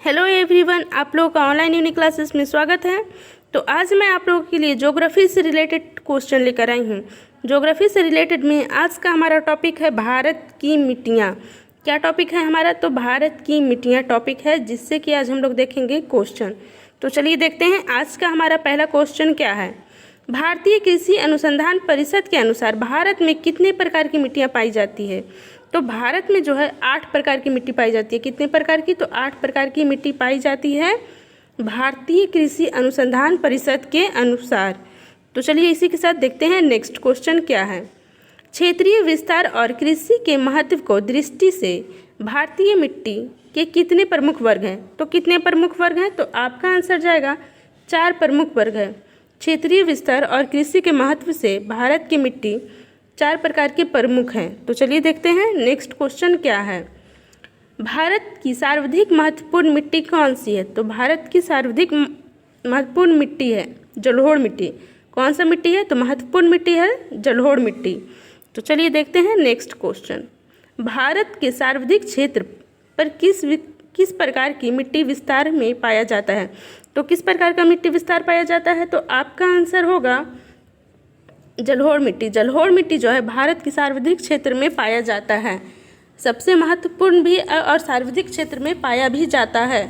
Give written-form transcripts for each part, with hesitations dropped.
Hello everyone, आप लोगों का ऑनलाइन यूनिक क्लासेस में स्वागत है। तो आज मैं आप लोगों के लिए ज्योग्राफी से रिलेटेड क्वेश्चन लेकर आई हूँ। ज्योग्राफी से रिलेटेड में आज का हमारा टॉपिक है भारत की मिट्टियाँ। क्या टॉपिक है हमारा? तो भारत की मिट्टियाँ टॉपिक है, जिससे कि आज हम लोग देखेंगे क्वेश्चन। तो चलिए देखते हैं आज का हमारा पहला क्वेश्चन क्या है। भारतीय कृषि अनुसंधान परिषद के अनुसार भारत में कितने प्रकार की मिट्टियाँ पाई जाती है? तो भारत में जो है 8 प्रकार की मिट्टी पाई जाती है। कितने प्रकार की? तो 8 प्रकार की मिट्टी पाई जाती है भारतीय कृषि अनुसंधान परिषद के अनुसार। तो चलिए इसी के साथ देखते हैं नेक्स्ट क्वेश्चन क्या है। क्षेत्रीय विस्तार और कृषि के महत्व को दृष्टि से भारतीय मिट्टी के कितने प्रमुख वर्ग हैं? तो कितने प्रमुख वर्ग हैं? तो आपका आंसर जाएगा 4 प्रमुख वर्ग है। क्षेत्रीय विस्तार और कृषि के महत्व से भारत की मिट्टी 4 प्रकार के प्रमुख हैं। तो चलिए देखते हैं नेक्स्ट क्वेश्चन क्या है। भारत की सर्वाधिक महत्वपूर्ण मिट्टी कौन सी है? तो भारत की सर्वाधिक महत्वपूर्ण मिट्टी है जलोढ़ मिट्टी। कौन सा मिट्टी है? तो महत्वपूर्ण मिट्टी है जलोढ़ मिट्टी। तो चलिए देखते हैं नेक्स्ट क्वेश्चन। भारत के सर्वाधिक क्षेत्र पर किस प्रकार की मिट्टी विस्तार में पाया जाता है? तो किस प्रकार का मिट्टी विस्तार पाया जाता है? तो आपका आंसर होगा जलोढ़ मिट्टी। जलोढ़ मिट्टी जो है भारत के सर्वाधिक क्षेत्र में पाया जाता है, सबसे महत्वपूर्ण भी और सर्वाधिक क्षेत्र में पाया भी जाता है।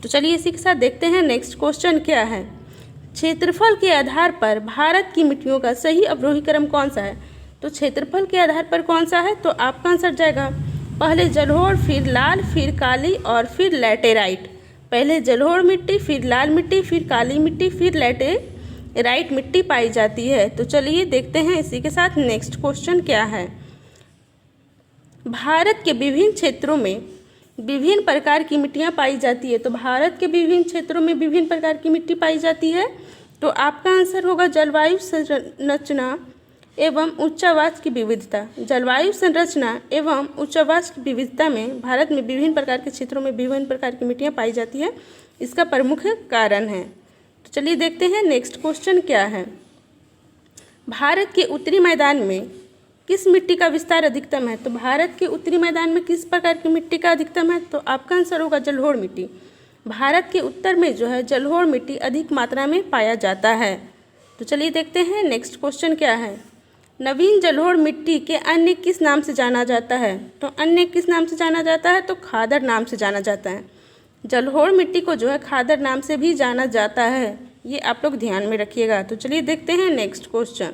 तो चलिए इसी के साथ देखते हैं नेक्स्ट क्वेश्चन क्या है। क्षेत्रफल के आधार पर भारत की मिट्टियों का सही अवरोही क्रम कौन सा है? तो क्षेत्रफल के आधार पर कौन सा है? तो आपका आंसर जाएगा पहले जलोढ़, फिर लाल, फिर काली और फिर लैटेराइट। पहले जलोढ़ मिट्टी, फिर लाल मिट्टी, फिर काली मिट्टी, फिर लैटेराइट मिट्टी पाई जाती है। तो चलिए देखते हैं इसी के साथ नेक्स्ट क्वेश्चन क्या है। भारत के विभिन्न क्षेत्रों में विभिन्न प्रकार की मिट्टियाँ पाई जाती है। तो भारत के विभिन्न क्षेत्रों में विभिन्न प्रकार की मिट्टी पाई जाती है। तो आपका आंसर होगा जलवायु संरचना एवं उच्चावास की विविधता। जलवायु संरचना एवं उच्चावास की विविधता में भारत में विभिन्न प्रकार के क्षेत्रों में विभिन्न प्रकार की मिट्टियाँ पाई जाती है, इसका प्रमुख कारण है। तो चलिए देखते हैं नेक्स्ट क्वेश्चन क्या है। भारत के उत्तरी मैदान में किस मिट्टी का विस्तार अधिकतम है? तो भारत के उत्तरी मैदान में किस प्रकार की मिट्टी का अधिकतम है? तो आपका आंसर होगा जलोढ़ मिट्टी। भारत के उत्तर में जो है जलोढ़ मिट्टी अधिक मात्रा में पाया जाता है। तो चलिए देखते हैं नेक्स्ट क्वेश्चन क्या है। नवीन जलोढ़ मिट्टी के अन्य किस नाम से जाना जाता है? तो अन्य किस नाम से जाना जाता है? तो खादर नाम से जाना जाता है। जलोढ़ मिट्टी को जो है खादर नाम से भी जाना जाता है, ये आप लोग ध्यान में रखिएगा। तो चलिए देखते हैं नेक्स्ट क्वेश्चन।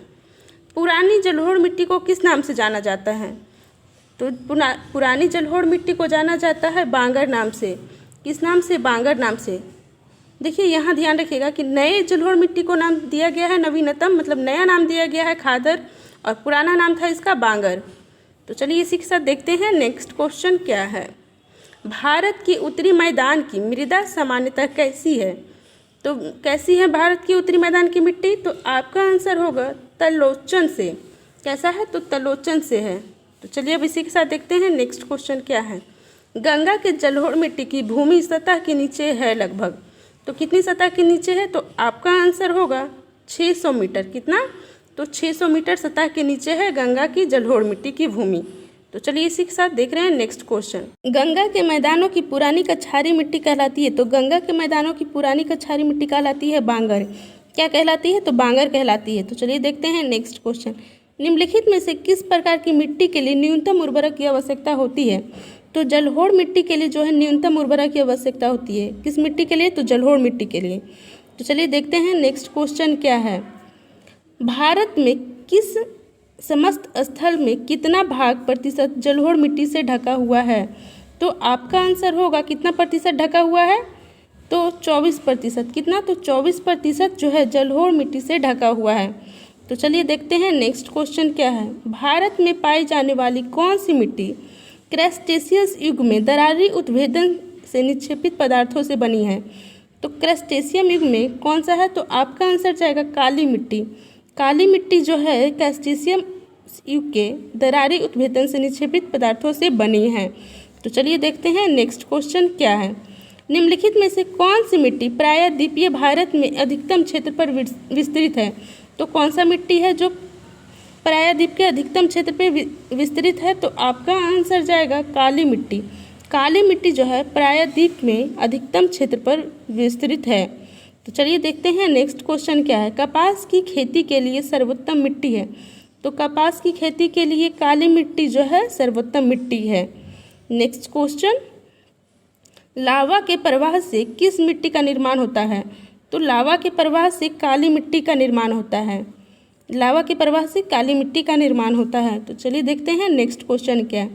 पुरानी जलोढ़ मिट्टी को किस नाम से जाना जाता है? तो पुरानी जलोढ़ मिट्टी को जाना जाता है बांगर नाम से। किस नाम से? बांगर नाम से। देखिए यहाँ ध्यान रखिएगा कि नए जलोढ़ मिट्टी को नाम दिया गया है नवीनतम, मतलब नया नाम दिया गया है खादर, और पुराना नाम था इसका बांगर। तो चलिए इसी के साथ देखते हैं नेक्स्ट क्वेश्चन क्या है। भारत की उत्तरी मैदान की मृदा सामान्यतः कैसी है? तो कैसी है भारत की उत्तरी मैदान की मिट्टी? तो आपका आंसर होगा तलोचन से। कैसा है? तो तलोचन से है। तो चलिए अब इसी के साथ देखते हैं नेक्स्ट क्वेश्चन क्या है। गंगा के जलोढ़ मिट्टी की भूमि सतह के नीचे है लगभग। तो कितनी सतह के नीचे है? तो आपका आंसर होगा 600 मीटर। कितना? तो 600 मीटर सतह के नीचे है गंगा की जलोढ़ मिट्टी की भूमि। तो चलिए इसी के साथ देख रहे हैं नेक्स्ट क्वेश्चन। गंगा के मैदानों की पुरानी कछारी मिट्टी कहलाती है। तो गंगा के मैदानों की पुरानी कछारी मिट्टी कहलाती है बांगर। क्या कहलाती है? तो बांगर कहलाती है। तो चलिए देखते हैं नेक्स्ट क्वेश्चन। निम्नलिखित में से किस प्रकार की मिट्टी के लिए न्यूनतम उर्वरक की आवश्यकता होती है? तो जलोढ़ मिट्टी के लिए जो है न्यूनतम उर्वरक की आवश्यकता होती है। किस मिट्टी के लिए? तो जलोढ़ मिट्टी के लिए। तो चलिए देखते हैं नेक्स्ट क्वेश्चन क्या है। भारत में किस समस्त स्थल में कितना भाग प्रतिशत जलोढ़ मिट्टी से ढका हुआ है? तो आपका आंसर होगा कितना प्रतिशत ढका हुआ है? तो 24%। कितना? तो 24% जो है जलोढ़ मिट्टी से ढका हुआ है। तो चलिए देखते हैं नेक्स्ट क्वेश्चन क्या है। भारत में पाई जाने वाली कौन सी मिट्टी क्रस्टेशियस युग में दरारी उत्भेदन से निक्षेपित पदार्थों से बनी है? तो क्रस्टेशियम युग में कौन सा है? तो आपका आंसर जाएगा काली मिट्टी। काली मिट्टी जो है क्रस्टेशियम युग के दरारी उत्भेदन से निक्षेपित पदार्थों से बनी है। तो चलिए देखते हैं नेक्स्ट क्वेश्चन क्या है। निम्नलिखित में से कौन सी मिट्टी प्रायः द्वीपीय भारत में अधिकतम क्षेत्र पर विस्तृत है? तो कौन सा मिट्टी है जो प्रायः द्वीप के अधिकतम क्षेत्र पर विस्तृत है? तो आपका आंसर जाएगा काली मिट्टी। काली मिट्टी जो है प्रायद्वीप में अधिकतम क्षेत्र पर विस्तृत है। तो चलिए देखते हैं नेक्स्ट क्वेश्चन क्या है। कपास की खेती के लिए सर्वोत्तम मिट्टी है। तो कपास की खेती के लिए काली मिट्टी जो है सर्वोत्तम मिट्टी है। नेक्स्ट क्वेश्चन, लावा के प्रवाह से किस मिट्टी का निर्माण होता है। तो लावा के प्रवाह से काली मिट्टी का निर्माण होता है। लावा के प्रवाह से काली मिट्टी का निर्माण होता है। तो चलिए देखते हैं नेक्स्ट क्वेश्चन क्या है।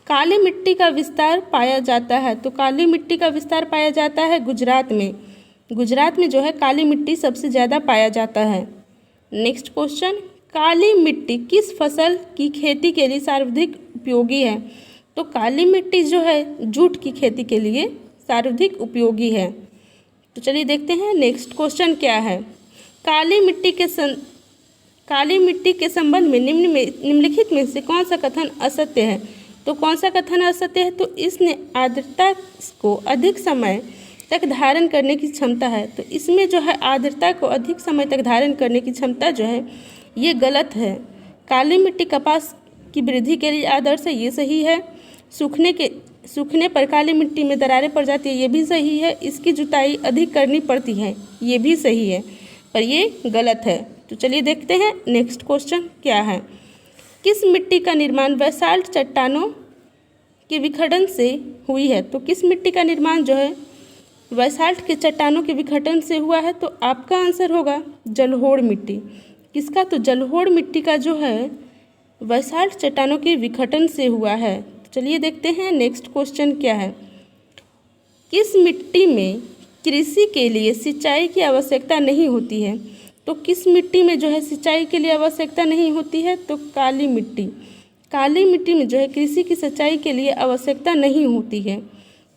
काली मिट्टी का विस्तार पाया जाता है। तो काली मिट्टी का विस्तार पाया जाता है गुजरात में। गुजरात में जो है काली मिट्टी सबसे ज़्यादा पाया जाता है। नेक्स्ट क्वेश्चन, काली मिट्टी किस फसल की खेती के लिए सर्वाधिक उपयोगी है। तो काली मिट्टी जो है जूट की खेती के लिए सर्वाधिक उपयोगी है। तो चलिए देखते हैं नेक्स्ट क्वेश्चन क्या है। काली मिट्टी के संबंध में निम्नलिखित में से कौन सा कथन असत्य है। तो कौन सा कथन असत्य है। तो इसने आर्द्रता को अधिक समय तक धारण करने की क्षमता है। तो इसमें जो है आर्द्रता को अधिक समय तक धारण करने की क्षमता जो है ये गलत है। काली मिट्टी कपास की वृद्धि के लिए आदर्श है, ये सही है। सूखने पर काली मिट्टी में दरारें पड़ जाती है, ये भी सही है। इसकी जुताई अधिक करनी पड़ती है, ये भी सही है, पर ये गलत है। तो चलिए देखते हैं नेक्स्ट क्वेश्चन क्या है। किस मिट्टी का निर्माण बेसाल्ट चट्टानों के विखंडन से हुई है। तो किस मिट्टी का निर्माण जो है बेसाल्ट के चट्टानों के विखंडन से हुआ है। तो आपका आंसर होगा जलोढ़ मिट्टी। किसका। तो जलोढ़ मिट्टी का जो है बेसाल्ट चट्टानों के विखंडन से हुआ है। तो चलिए देखते हैं नेक्स्ट क्वेश्चन क्या है। किस मिट्टी में कृषि के लिए सिंचाई की आवश्यकता नहीं होती है। तो किस मिट्टी में जो है सिंचाई के लिए आवश्यकता नहीं होती है। तो काली मिट्टी। काली मिट्टी में जो है कृषि की सिंचाई के लिए आवश्यकता नहीं होती है।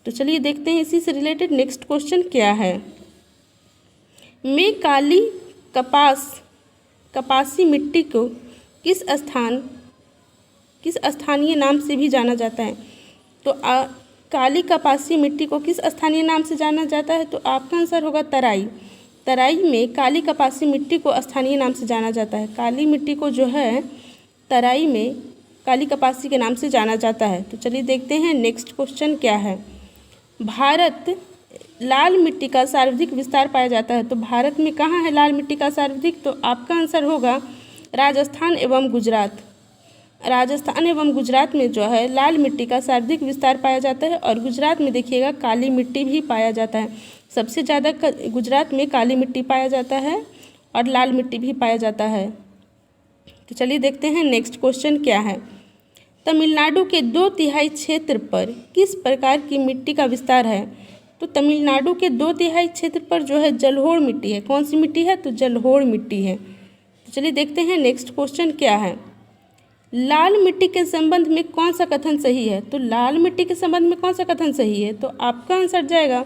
तो चलिए देखते हैं इसी से रिलेटेड नेक्स्ट क्वेश्चन क्या है। में काली कपासी मिट्टी को किस स्थानीय नाम से भी जाना जाता है। तो काली कपासी मिट्टी को किस स्थानीय नाम से जाना जाता है। तो आपका आंसर होगा तराई। तराई में काली कपासी मिट्टी को स्थानीय नाम से जाना जाता है। काली मिट्टी को जो है तराई में काली कपासी के नाम से जाना जाता है। तो चलिए देखते हैं नेक्स्ट क्वेश्चन क्या है। भारत लाल मिट्टी का सर्वाधिक विस्तार पाया जाता है। तो भारत में कहाँ है लाल मिट्टी का सर्वाधिक। तो आपका आंसर होगा राजस्थान एवं गुजरात। राजस्थान एवं गुजरात में जो है लाल मिट्टी का सर्वाधिक विस्तार पाया जाता है। और गुजरात में देखिएगा काली मिट्टी भी पाया जाता है। सबसे ज़्यादा गुजरात में काली मिट्टी पाया जाता है और लाल मिट्टी भी पाया जाता है। तो चलिए देखते हैं नेक्स्ट क्वेश्चन क्या है। तमिलनाडु के 2/3 क्षेत्र पर किस प्रकार की मिट्टी का विस्तार है। तो तमिलनाडु के 2/3 क्षेत्र पर जो है जलोढ़ मिट्टी है। कौन सी मिट्टी है। तो जलोढ़ मिट्टी है। तो चलिए देखते हैं नेक्स्ट क्वेश्चन क्या है। लाल मिट्टी के संबंध में कौन सा कथन सही है। तो लाल मिट्टी के संबंध में कौन सा कथन सही है। तो आपका आंसर जाएगा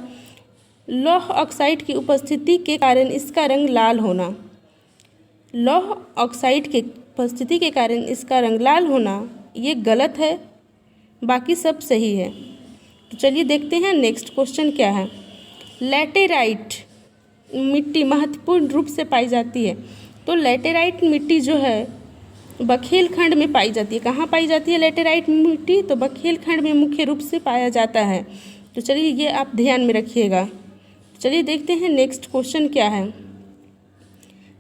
लौह ऑक्साइड की उपस्थिति के कारण इसका रंग लाल होना। लौह ऑक्साइड के उपस्थिति के कारण इसका रंग लाल होना ये गलत है, बाकी सब सही है। तो चलिए देखते हैं नेक्स्ट क्वेश्चन क्या है। लैटेराइट मिट्टी महत्वपूर्ण रूप से पाई जाती है। तो लैटेराइट मिट्टी जो है बखेलखंड में पाई जाती है। कहाँ पाई जाती है लैटेराइट मिट्टी। तो बखेलखंड में मुख्य रूप से पाया जाता है। तो चलिए ये आप ध्यान में रखिएगा। चलिए देखते हैं नेक्स्ट क्वेश्चन क्या है।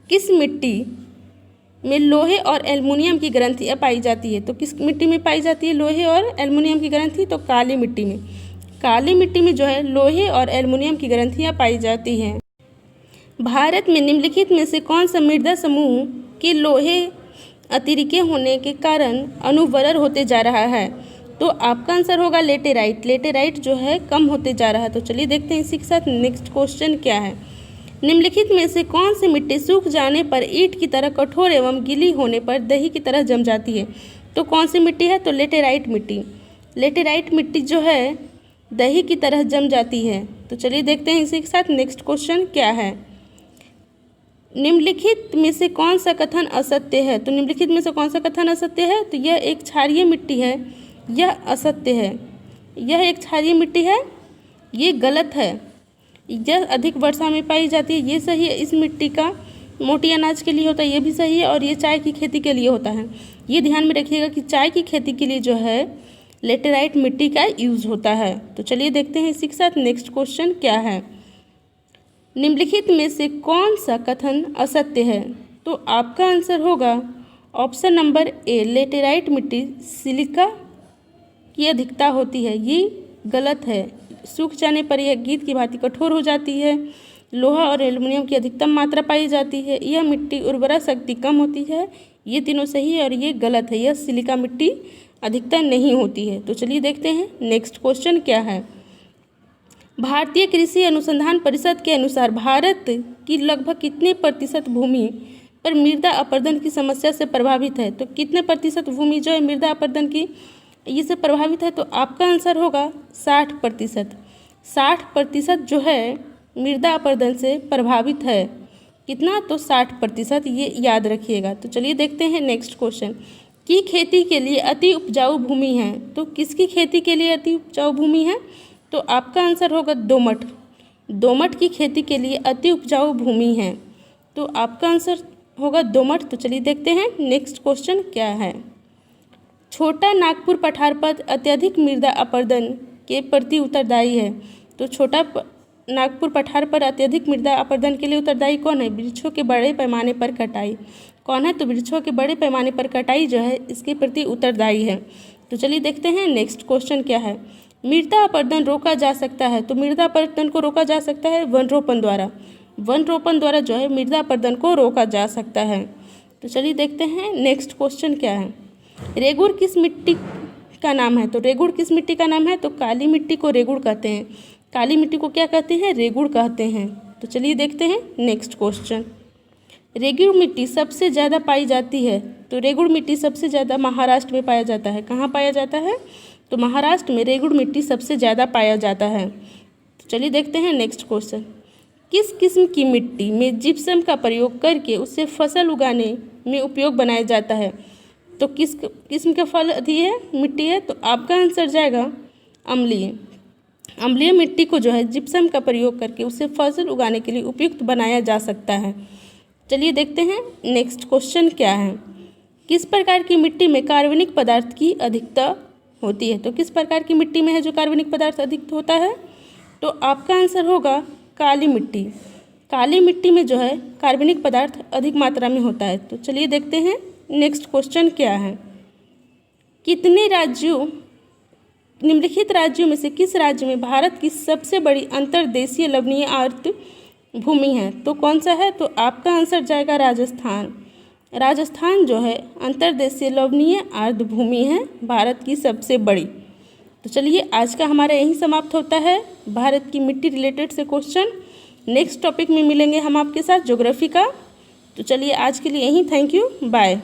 किस मिट्टी में लोहे और एल्युमिनियम की ग्रंथियाँ पाई जाती है। तो किस मिट्टी में पाई जाती है लोहे और एल्युमिनियम की ग्रंथि। तो काली मिट्टी में। काली मिट्टी में जो है लोहे और एल्युमिनियम की ग्रंथियाँ पाई जाती हैं। भारत में निम्नलिखित में से कौन सा मृदा समूह के लोहे अतिरिक्त होने के कारण अनुवर्र होते जा रहा है। तो आपका आंसर होगा लेटेराइट। लेटेराइट जो है कम होते जा रहा है। तो चलिए देखते हैं इसी के साथ नेक्स्ट क्वेश्चन क्या है। निम्नलिखित में से कौन सी मिट्टी सूख जाने पर ईंट की तरह कठोर एवं गीली होने पर दही की तरह जम जाती है। तो कौन सी मिट्टी है। तो लेटेराइट मिट्टी। लेटेराइट मिट्टी जो है दही की तरह जम जाती है। तो चलिए देखते हैं इसी के साथ नेक्स्ट क्वेश्चन क्या है। निम्नलिखित में से कौन सा कथन असत्य है। तो निम्नलिखित में से कौन सा कथन असत्य है। तो यह एक क्षारीय मिट्टी है, यह असत्य है। यह एक क्षारीय मिट्टी है, ये गलत है। यह अधिक वर्षा में पाई जाती है, ये सही है। इस मिट्टी का मोटी अनाज के लिए होता है, ये भी सही है। और ये चाय की खेती के लिए होता है। ये ध्यान में रखिएगा कि चाय की खेती के लिए जो है लेटेराइट मिट्टी का यूज़ होता है। तो चलिए देखते हैं इसी के साथ नेक्स्ट क्वेश्चन क्या है। निम्नलिखित में से कौन सा कथन असत्य है? तो आपका आंसर होगा ऑप्शन नंबर ए, लेटेराइट मिट्टी सिलिका की अधिकता होती है। ये गलत है। सूख जाने पर यह गीत की भांति कठोर हो जाती है। लोहा और एल्युमिनियम की अधिकतम मात्रा पाई जाती है। यह मिट्टी उर्वरा शक्ति कम होती है। ये तीनों सही है और ये गलत है। यह सिलिका मिट्टी अधिकता नहीं होती है। तो चलिए देखते हैं नेक्स्ट क्वेश्चन क्या है। भारतीय कृषि अनुसंधान परिषद के अनुसार भारत की लगभग कितने प्रतिशत भूमि पर मृदा अपरदन की समस्या से प्रभावित है? तो कितने प्रतिशत भूमि जो है मृदा अपरदन की ये से प्रभावित है? तो आपका आंसर होगा 60%। 60% जो है मृदा अपरदन से प्रभावित है। कितना? तो 60%, ये याद रखिएगा। तो चलिए देखते हैं नेक्स्ट क्वेश्चन। की खेती के लिए अति उपजाऊ भूमि है? तो किसकी खेती के लिए अति उपजाऊ भूमि है? तो आपका आंसर होगा दोमट। दोमट की खेती के लिए अति उपजाऊ भूमि है। तो आपका आंसर होगा दोमट। तो चलिए देखते हैं नेक्स्ट क्वेश्चन क्या है। छोटा नागपुर पठार पद अत्यधिक मृदा अपरदन के प्रति उत्तरदायी है। तो छोटा नागपुर पठार पर अत्यधिक मृदा अपरदन के लिए उत्तरदायी कौन है? वृक्षों के बड़े पैमाने पर कटाई। कौन है? तो वृक्षों के बड़े पैमाने पर कटाई जो है इसके प्रति उत्तरदायी है। तो चलिए देखते हैं नेक्स्ट क्वेश्चन क्या है। मृदा अपरदन रोका जा सकता है। तो मृदा अपरदन को रोका जा सकता है वन रोपण द्वारा। वन रोपण द्वारा जो है मृदा अपरदन को रोका जा सकता है। तो चलिए देखते हैं नेक्स्ट क्वेश्चन क्या है। रेगुड़ किस मिट्टी का नाम है? तो रेगुड़ किस मिट्टी का नाम है? तो काली मिट्टी को रेगुड़ कहते हैं। काली मिट्टी को क्या कहते हैं? रेगुड़ कहते हैं। तो चलिए देखते हैं नेक्स्ट क्वेश्चन। रेगुड़ मिट्टी सबसे ज़्यादा पाई जाती है। तो रेगुड़ मिट्टी सबसे ज़्यादा महाराष्ट्र में पाया जाता है। कहाँ पाया जाता है? तो महाराष्ट्र में रेगुड़ मिट्टी सबसे ज़्यादा पाया जाता है। तो चलिए देखते हैं नेक्स्ट क्वेश्चन। किस किस्म की मिट्टी में जिप्सम का प्रयोग करके उससे फसल उगाने में उपयोग बनाया जाता है? तो किस किस्म का फल है मिट्टी है? तो आपका आंसर जाएगा अम्लीय। अम्लीय मिट्टी को जो है जिप्सम का प्रयोग करके उससे फसल उगाने के लिए उपयुक्त बनाया जा सकता है। चलिए देखते हैं नेक्स्ट क्वेश्चन क्या है। किस प्रकार की मिट्टी में कार्बनिक पदार्थ की अधिकता होती है? तो किस प्रकार की मिट्टी में है जो कार्बनिक पदार्थ अधिक होता है? तो आपका आंसर होगा काली मिट्टी। काली मिट्टी में जो है कार्बनिक पदार्थ अधिक मात्रा में होता है। तो चलिए देखते हैं नेक्स्ट क्वेश्चन क्या है। कितने राज्यों निम्नलिखित राज्यों में से किस राज्य में भारत की सबसे बड़ी अंतर्देशीय लवणीय आर्द्र भूमि है? तो कौन सा है? तो आपका आंसर जाएगा राजस्थान। राजस्थान जो है अंतर्देशीय लवणीय आर्द्र भूमि है भारत की सबसे बड़ी। तो चलिए आज का हमारा यहीं समाप्त होता है भारत की मिट्टी रिलेटेड से क्वेश्चन। नेक्स्ट टॉपिक में मिलेंगे हम आपके साथ ज्योग्राफी का। तो चलिए आज के लिए यहीं, थैंक यू, बाय।